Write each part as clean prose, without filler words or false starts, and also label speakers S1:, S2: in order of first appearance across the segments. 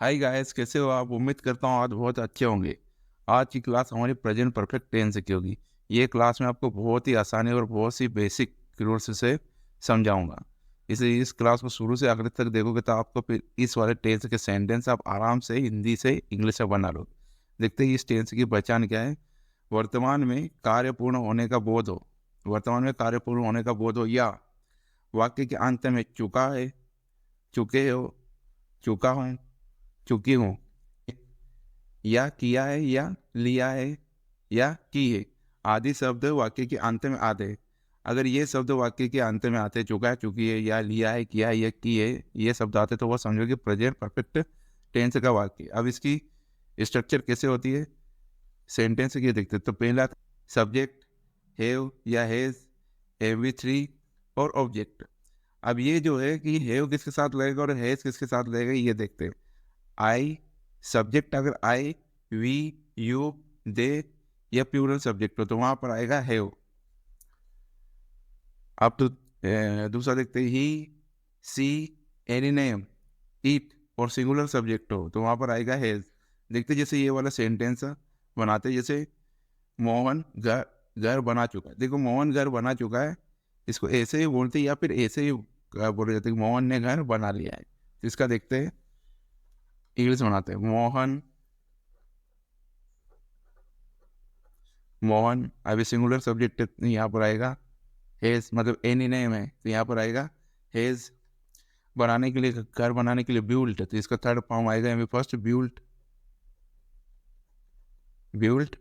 S1: Hi guys, कैसे हो आप? उम्मीद करता हूँ आज बहुत अच्छे होंगे। आज की क्लास हमारी प्रेजेंट परफेक्ट टेंस की होगी। ये क्लास में आपको बहुत ही आसानी और बहुत सी बेसिक रूल्स से समझाऊंगा। इस क्लास को शुरू से आखिर तक देखोगे तो आपको फिर इस वाले टेंस के सेंटेंस आप आराम से हिंदी से इंग्लिश में बना लो। देखते हैं इस टेंस की पहचान क्या है। वर्तमान में कार्य पूर्ण होने का बोध हो। वर्तमान में कार्य पूर्ण होने का बोध हो, या वाक्य के अंत में चुका है, चुके हो, चुका हूँ, चुकी हूँ, या किया है, या लिया है, या की है आदि शब्द वाक्य के अंत में आते हैं। अगर ये शब्द वाक्य के अंत में आते, चुका है, चुकी है, या लिया है, किया है, या की है, ये शब्द आते तो वो समझो कि प्रेजेंट परफेक्ट टेंस का वाक्य। अब इसकी स्ट्रक्चर कैसे होती है, सेंटेंस की देखते तो पहला सब्जेक्ट हैव या हैज, हैव थ्री और ऑब्जेक्ट। अब ये जो है कि हैव किसके साथ लगेगा और हैज किसके साथ लगेगा ये देखते हैं। आई सब्जेक्ट अगर आई, वी, यू, दे या प्लूरल सब्जेक्ट हो तो वहां पर आएगा हैव। अब तो दूसरा देखते हैं ही, सी, एनी नेम, इट और सिंगुलर सब्जेक्ट हो तो वहां पर आएगा हैज। देखते जैसे ये वाला सेंटेंस बनाते, जैसे मोहन घर घर बना चुका है। देखो मोहन घर बना चुका है, इसको ऐसे ही बोलते या फिर ऐसे ही बोले जाते कि मोहन ने घर बना लिया है। तो इसका देखते हैं, इंग्लिश बनाते हैं। मोहन, मोहन अभी सिंगुलर सब्जेक्ट यहाँ पर आएगा हेज, मतलब एनी नेम है तो यहाँ पर आएगा हेज। बनाने के लिए, घर बनाने के लिए ब्यूल्ट, तो इसका थर्ड फॉर्म आएगा यहाँ पे first built, built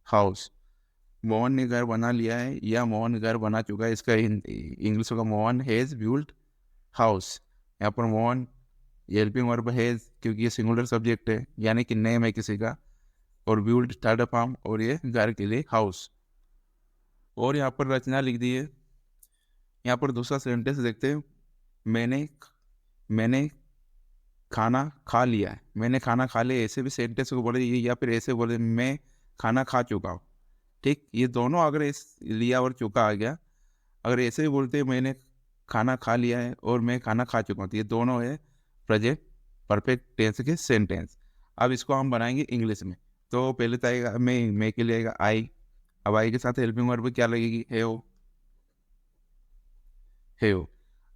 S1: house. Mohan ने घर बना लिया है या मोहन घर बना चुका है, इसका इंग्लिश होगा मोहन हेज ब्यूल्ट हाउस। यहाँ पर मोहन ये हेल्पिंग वर्ब हेज क्योंकि ये सिंगुलर सब्जेक्ट है यानी कि नेम है किसी का, और ब्यूल्ट थर्ड फॉर्म और ये घर के लिए हाउस। और यहाँ पर रचना लिख दी है। यहाँ पर दूसरा सेंटेंस देखते हैं। मैंने मैंने खाना खा लिया है, मैंने खाना खा लिया, ऐसे भी सेंटेंस को बोले या फिर ऐसे बोले मैं खाना खा चुका हूँ। ठीक, ये दोनों अगर इस लिया और चुका आ गया। अगर ऐसे भी बोलते हैं मैंने खाना खा लिया है और मैं खाना खा चुका हूँ, तो ये दोनों है प्रेजेंट परफेक्ट टेंस के सेंटेंस। अब इसको हम बनाएंगे इंग्लिश में। तो पहले तो आएगा मैं के लिए आएगा आई। अब आई के साथ हेल्पिंग वर्ब क्या लगेगी, है।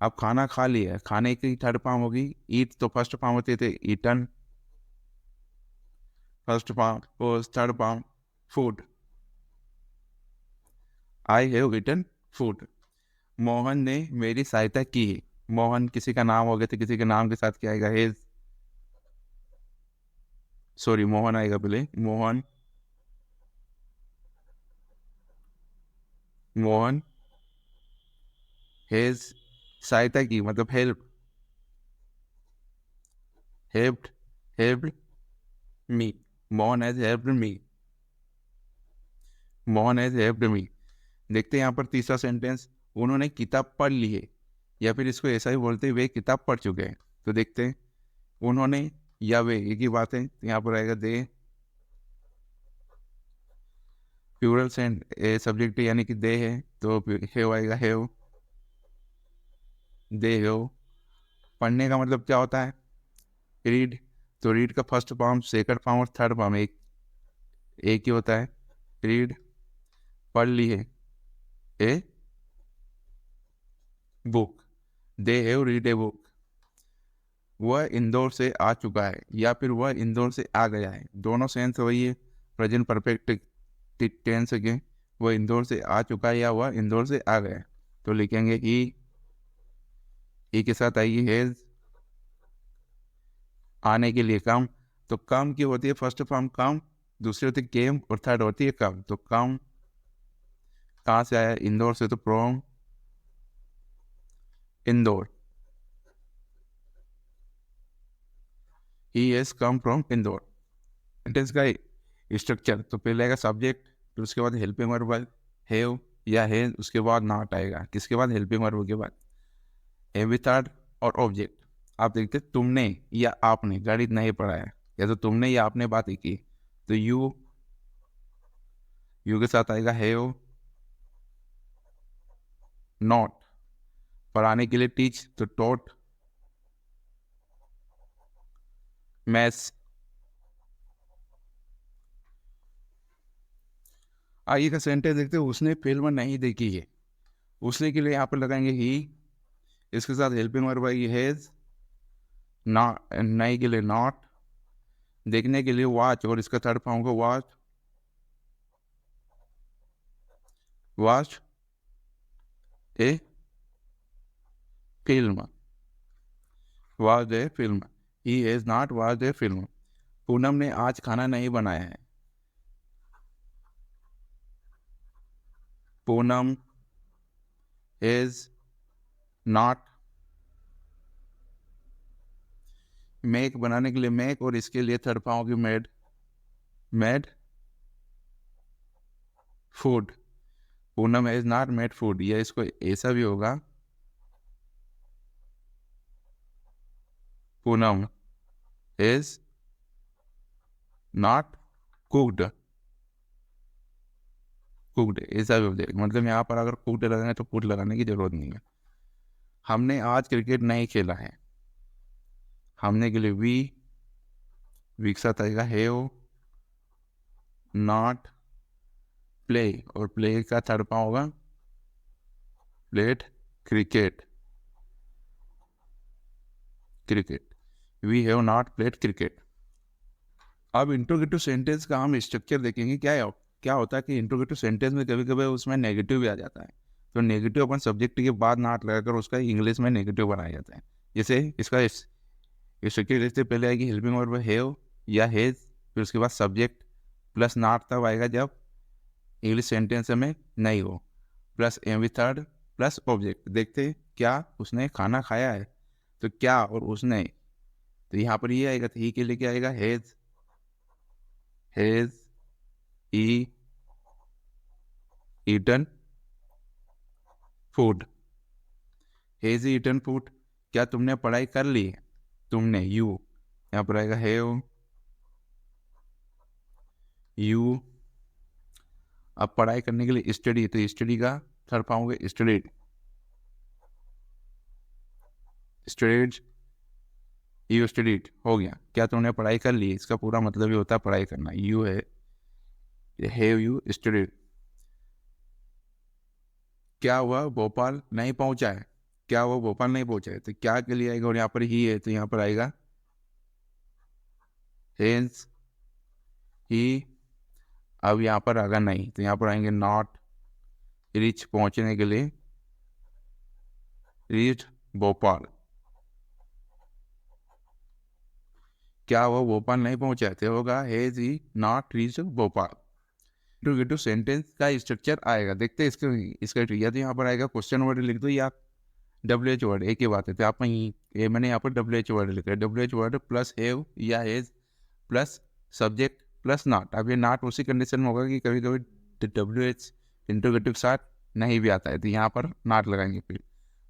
S1: अब खाना खा लिया, खाने की थर्ड फॉर्म होगी ईट, तो फर्स्ट फॉर्म होते थे ईटन, फर्स्ट फॉर्म और third form food. I have eaten food. Mohan ने मेरी सहायता की है। मोहन किसी का नाम हो गया तो किसी के नाम के साथ क्या आएगा, हेज। सॉरी, मोहन आएगा पहले। मोहन, मोहन हेज सहायता की मतलब help, helped, helped me. Mohan has helped me, Mohan has helped me. देखते हैं यहाँ पर तीसरा सेंटेंस, उन्होंने किताब पढ़ ली है, या फिर इसको ऐसा ही बोलते हैं वे किताब पढ़ चुके हैं। तो देखते हैं उन्होंने या वे एक ही बात है, तो यहाँ पर आएगा दे, प्लूरल सब्जेक्ट यानी कि दे है तो हैव आएगा, हैव, दे हैव। पढ़ने का मतलब क्या होता है, रीड। तो रीड का फर्स्ट फॉर्म, सेकंड फॉर्म और थर्ड फॉर्म एक ही होता है, रीड। पढ़ ली है a book, they have read a book. वह इंदौर से आ चुका है या फिर वह इंदौर से आ गया है, दोनों सेंस वही है प्रेजेंट परफेक्ट टेंस के। वह इंदौर से आ चुका है या वह इंदौर से आ गया है। तो लिखेंगे ही के साथ आएगी हैज, आने के लिए कम। तो कम की होती है फर्स्ट फॉर्म कम, दूसरी होती है केम और थर्ड होती है कम। तो कम कहाँ से आया, इंदौर से, तो from Indore, he has come from Indore. Sentence का स्ट्रक्चर तो पहले आएगा सब्जेक्ट, फिर उसके बाद हेल्पिंग वर्ब हैव या हैज, उसके बाद नॉट आएगा, किसके बाद, हेल्पिंग वर्ब के बाद हैव थर्ड और ऑब्जेक्ट। आप देखते तुमने या आपने गणित नहीं पढ़ाया, या तो तुमने या आपने बात ही की, तो यू के साथ आएगा हैव। नॉट, पढ़ाने के लिए टीच, तो टॉट। मैस। आइए का सेंटेंस देखते हैं, उसने फिल्म नहीं देखी है। उसने के लिए यहाँ पर लगाएंगे ही, इसके साथ हेल्पिंग वर्ब आएगी हैज, नॉट, नहीं के लिए नॉट, देखने के लिए वॉच, और इसका थर्ड फॉर्म को watch, watch A film, watch A film. He has not watch A film. Poonam ने आज खाना नहीं बनाया है। पूनम हैज नॉट, मेक बनाने के लिए मेक, और इसके लिए थर्ड फॉर्म की made, made food. Poonam has not made food, या इसको ऐसा भी होगा, Poonam has not cooked, cooked ऐसा भी हो जाएगा। मतलब यहाँ पर अगर कुक्ड लगाना है तो कुड लगाने की जरूरत नहीं है। हमने आज क्रिकेट नहीं खेला है। हमने के लिए वी के साथ आएगा हैव नॉट प्ले, और प्ले का थर्ड फॉर्म होगा played cricket, cricket. We have not played cricket. अब इंट्रोगेटिव सेंटेंस का हम स्ट्रक्चर देखेंगे। क्या होता है कि इंट्रोगेटिव सेंटेंस में कभी कभी उसमें नेगेटिव भी आ जाता है, तो नेगेटिव अपन सब्जेक्ट के बाद नॉट लगाकर उसका इंग्लिश में नेगेटिव बनाया जाता है। जैसे इसका स्ट्रक्चर देखते, पहले आएगी हेल्पिंग वर्ब हैव या हैज, फिर उसके बाद सब्जेक्ट प्लस नॉट तब आएगा जब इंग्लिश सेंटेंस में नहीं हो, plus M V third plus object. देखते हैं क्या उसने खाना खाया है, तो क्या और उसने, तो यहाँ पर ये आएगा, तो ही के लिए क्या आएगा has, has he eaten food, has he eaten food. क्या तुमने पढ़ाई कर ली है, तुमने यू, यहाँ पर आएगा हैव यू। अब पढ़ाई करने के लिए स्टडी, तो स्टडी का थर्ड फॉर्म होगा स्टडीड, स्टडीड, यू स्टडीड हो गया। क्या तुमने पढ़ाई कर ली, इसका पूरा मतलब ये होता है पढ़ाई करना। यू है हैव यू स्टडीड। क्या हुआ भोपाल नहीं पहुंचा है, क्या हुआ भोपाल नहीं पहुंचा है, तो क्या के लिए आएगा, और यहाँ पर ही है तो यहाँ पर आएगा हेंस ही। अब यहाँ पर अगर नहीं तो यहाँ पर आएंगे नॉट रीच, पहुंचने के लिए रीच भोपाल। क्या वो भोपाल नहीं पहुंचा, तो होगा has he not reach Bhopal. Interrogative sentence का स्ट्रक्चर आएगा, देखते हैं इसका इसका या तो यहाँ पर आएगा क्वेश्चन वर्ड लिख दो या डब्ल्यू एच वर्ड, एक ही बात है। तो आप ये मैंने यहाँ पर डब्ल्यू एच वर्ड लिखा है, W H word plus have या has plus subject plus not. अब ये नॉट उसी कंडीशन में होगा कि कभी कभी डब्ल्यू एच इंट्रोगेटिव साथ नहीं भी आता है, तो यहाँ पर नॉट लगाएंगे, फिर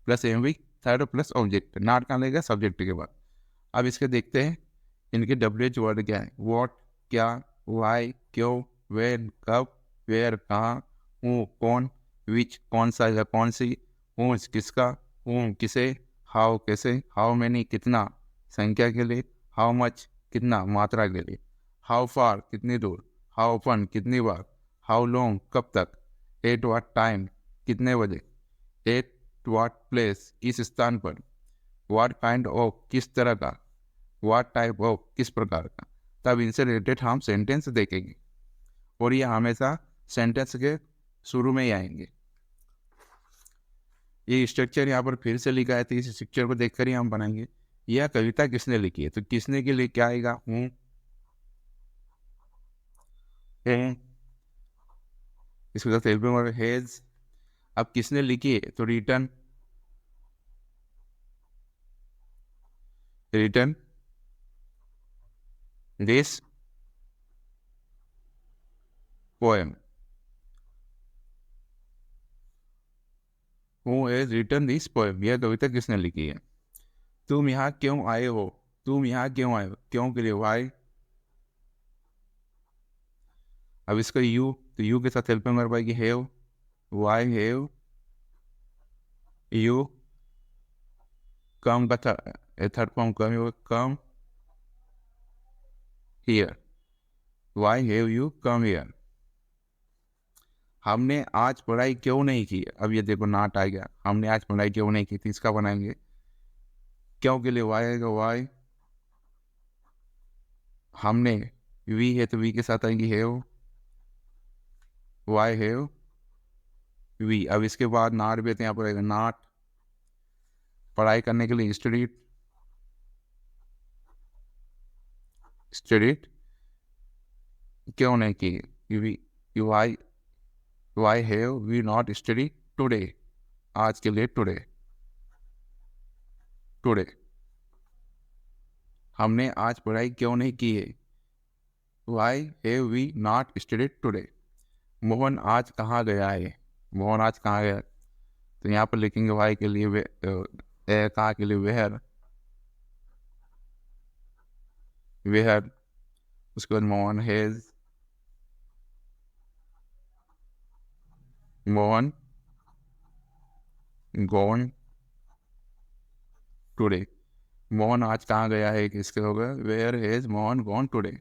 S1: plus M V third plus object, not कहाँ लगेगा सब्जेक्ट के बाद। अब इसके देखते हैं इनके डब्ल्यू एच वर्ड क्या है, वॉट क्या, वाई क्यों, वेन कब, वेयर कहाँ, हूँ कौन, विच कौन सा या कौन सी, हूँ किसका, हूँ किसे, हाउ कैसे, हाउ मैनी कितना संख्या के लिए, हाउ मच कितना मात्रा के लिए, हाउ फार कितनी दूर, हाउ फन कितनी बार, हाउ लॉन्ग कब तक, एट वाट टाइम कितने बजे, एट वाट प्लेस किस स्थान पर, वाट काइंड ऑफ किस तरह का, वाट टाइप ऑफ किस प्रकार का। तब इनसे रिलेटेड हम सेंटेंस देखेंगे, और ये हमेशा सेंटेंस के शुरू में ही आएंगे। ये स्ट्रक्चर यहाँ पर फिर से लिखा है, तो इस स्ट्रक्चर को देखकर ही हम बनाएंगे। यह कविता किसने लिखी है, तो किसने के लिए क्या आएगा, हूँ है, इसके साथ हेल्पिंग वर्ब हैज। अब किसने लिखी है, तो written, written this poem, who has written this poem, यह कविता किसने लिखी है। तुम यहाँ क्यों आए हो, तुम यहाँ क्यों आए हो, क्यों के लिए वाई। अब इसका यू, तो यू के साथ हेल्पिंग वर्ब आएगी have, why have you come का थर्ड फॉर्म कम होगा, कम here? Why have you come here? हमने आज पढ़ाई क्यों नहीं की? अब ये देखो नॉट आ गया, हमने आज पढ़ाई क्यों नहीं की थी, इसका बनाएंगे क्यों के लिए वाई आएगा, वाई। हमने वी है तो वी के साथ आएंगी हैव, वाई हैव वी। अब इसके बाद नॉट भी है तो यहाँ पर आएगा नॉट। पढ़ाई करने के लिए स्टडीड, स्टडीड क्यों नहीं की, we, why, why have we not study today, आज के लिए टुडे, टुडे। हमने आज पढ़ाई क्यों नहीं की है, why have we not studied today. Mohan आज कहाँ गया है, मोहन आज कहाँ गया, तो यहाँ पर लिखेंगे वाई के लिए कहाँ के लिए वेयर, वेयर। उसके बाद Mohan has, Mohan gone today. Mohan आज कहाँ गया है, किसके होगा, where has Mohan gone today.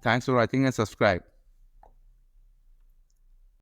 S1: Thanks for watching and subscribe.